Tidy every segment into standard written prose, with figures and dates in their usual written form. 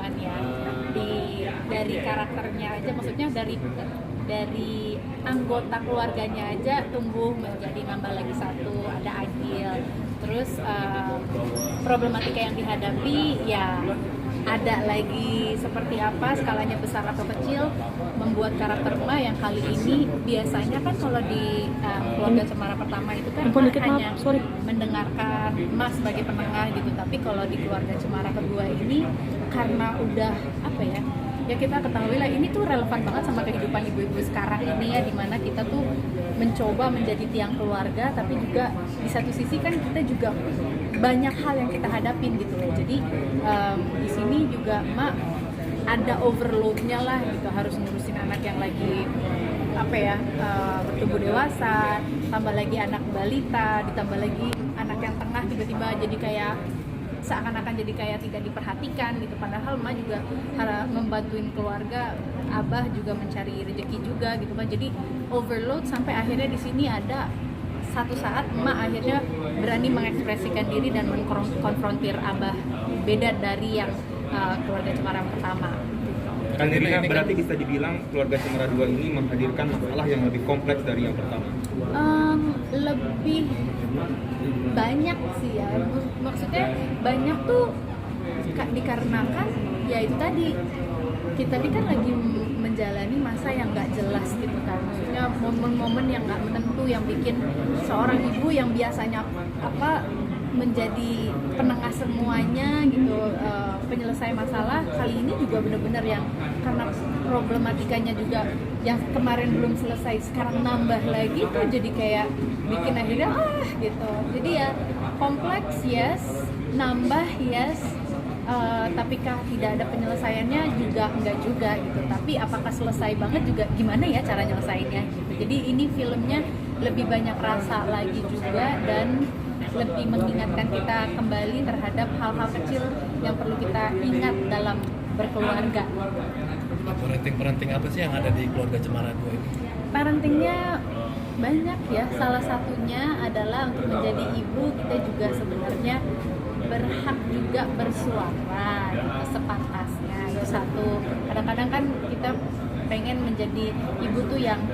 perkembangan ya dari karakternya aja, maksudnya dari anggota keluarganya aja tumbuh menjadi nambah lagi satu, ada Agil, terus problematika yang dihadapi ya ada lagi seperti apa, skalanya besar atau kecil, membuat karakter emak yang kali ini biasanya kan kalau di keluarga Cemara pertama itu kan hanya mendengarkan emak sebagai penengah gitu, tapi kalau di keluarga Cemara kedua ini karena udah apa ya kita ketahui lah ini tuh relevan banget sama kehidupan ibu-ibu sekarang ini ya, dimana kita tuh mencoba menjadi tiang keluarga, tapi juga di satu sisi kan kita juga banyak hal yang kita hadapin gitu loh. Jadi di sini juga emak ada overloadnya lah gitu, harus ngurusin anak yang lagi apa ya bertumbuh dewasa, tambah lagi anak balita, ditambah lagi anak yang tengah tiba-tiba jadi kayak seakan-akan jadi kayak tidak diperhatikan gitu, padahal emak juga membantuin keluarga, abah juga mencari rezeki juga gitu kan. Jadi overload sampai akhirnya di sini ada satu saat emak akhirnya berani mengekspresikan diri dan mengkonfrontir abah, beda dari yang keluarga Cemara yang pertama. Kan ini berarti bisa dibilang keluarga Cemara 2 ini menghadirkan masalah yang lebih kompleks dari yang pertama. Lebih banyak sih ya, maksudnya banyak tuh dikarenakan ya itu tadi kita ini kan lagi menjalani masa yang nggak jelas gitu kan, maksudnya momen-momen yang nggak menentu yang bikin seorang ibu yang biasanya menjadi penengah semuanya gitu, penyelesai masalah, kali ini juga benar-benar yang karena problematikanya juga yang kemarin belum selesai sekarang nambah lagi tuh jadi kayak bikin akhirnya gitu. Jadi ya kompleks yes, nambah yes, tapikah tidak ada penyelesaiannya juga enggak juga gitu. Tapi apakah selesai banget juga, gimana ya cara nyelesainnya gitu. Jadi ini filmnya lebih banyak rasa lagi juga dan lebih mengingatkan kita kembali terhadap hal-hal kecil yang perlu kita ingat dalam berkeluarga. Parenting apa sih yang ada di keluarga Cemara 2 ini? Parentingnya banyak ya, salah satunya adalah untuk menjadi ibu kita juga sebenarnya berhak juga bersuara gitu, sepantasnya, itu satu. Kadang-kadang kan kita pengen menjadi ibu tuh yang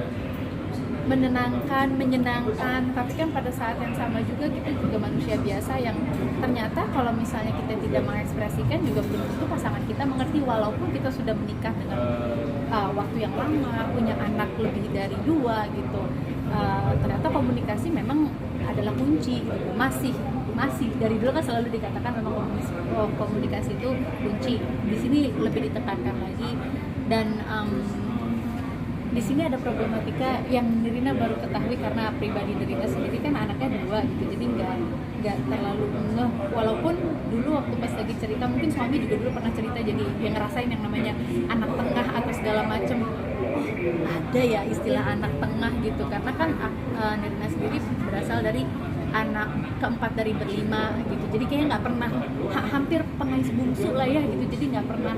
menenangkan, menyenangkan, tapi kan pada saat yang sama juga kita juga manusia biasa yang ternyata kalau misalnya kita tidak mengekspresikan juga belum tentu pasangan kita mengerti, walaupun kita sudah menikah dengan waktu yang lama, punya anak lebih dari 2 gitu. Ternyata komunikasi memang adalah kunci gitu. Masih dari dulu kan selalu dikatakan memang komunikasi itu kunci. Di sini lebih ditekankan lagi dan di sini ada problematika yang Nirina baru ketahui karena pribadi Nirina sendiri kan anaknya 2 gitu, jadi nggak terlalu ngeh, walaupun dulu waktu pas lagi cerita mungkin suami juga dulu pernah cerita, jadi dia ngerasain yang namanya anak tengah atau segala macem. Ada ya istilah anak tengah gitu, karena kan Nirina sendiri berasal dari anak keempat dari berlima gitu, jadi kayaknya nggak pernah hampir pengais bungsu lah ya gitu, jadi nggak pernah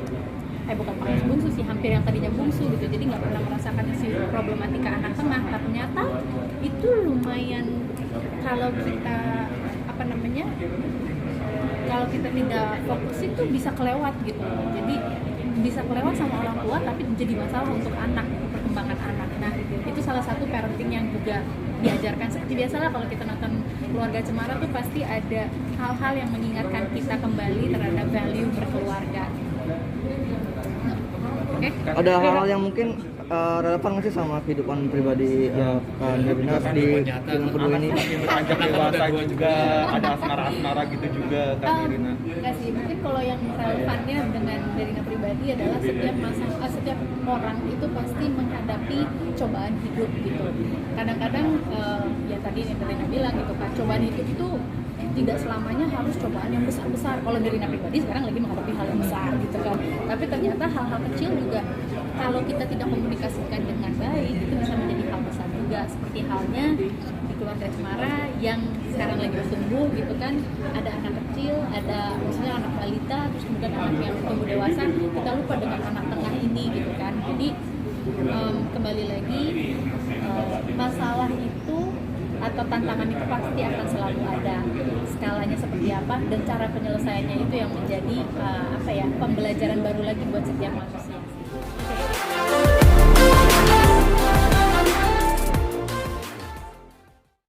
bukan pengais bungsu sih, hampir yang tadinya bungsu gitu, jadi nggak pernah merasakan si problematika anak tengah. Ternyata itu lumayan kalau kita kalau kita tidak fokus itu bisa kelewat gitu, jadi bisa kelewat sama orang tua tapi jadi masalah untuk anak, perkembangan anak. Nah itu salah satu parenting yang juga diajarkan. Seperti biasalah kalau kita nonton keluarga Cemara tuh pasti ada hal-hal yang mengingatkan kita kembali terhadap value berkeluarga. Okay. Ada hal-hal yang mungkin relevan nggak sih sama kehidupan pribadi Nirina di film kedua ini? Beranjak dewasa juga, ada asmara-asmara gitu juga kan Nirina? Enggak sih, mungkin kalau yang relevannya dengan Nirina pribadi adalah setiap orang itu pasti menghadapi cobaan hidup gitu. Kadang-kadang ya tadi Nirina bilang gitu kan, cobaan hidup itu tidak selamanya harus cobaan yang besar-besar. Kalau Nirina pribadi sekarang lagi menghadapi hal yang besar gitu kan. Tapi ternyata hal-hal kecil juga kalau kita tidak komunikasikan dengan baik itu bisa menjadi hal besar juga. Seperti halnya di keluarga Cemara yang sekarang lagi bertumbuh gitu kan. Ada anak kecil, ada misalnya anak balita, terus kemudian anak yang bertumbuh dewasa. Kita lupa dengan anak tengah ini gitu kan. Jadi kembali lagi masalah itu atau tantangan itu pasti akan selalu ada. Skalanya seperti apa dan cara penyelesaiannya itu yang menjadi pembelajaran baru lagi buat setiap manusia.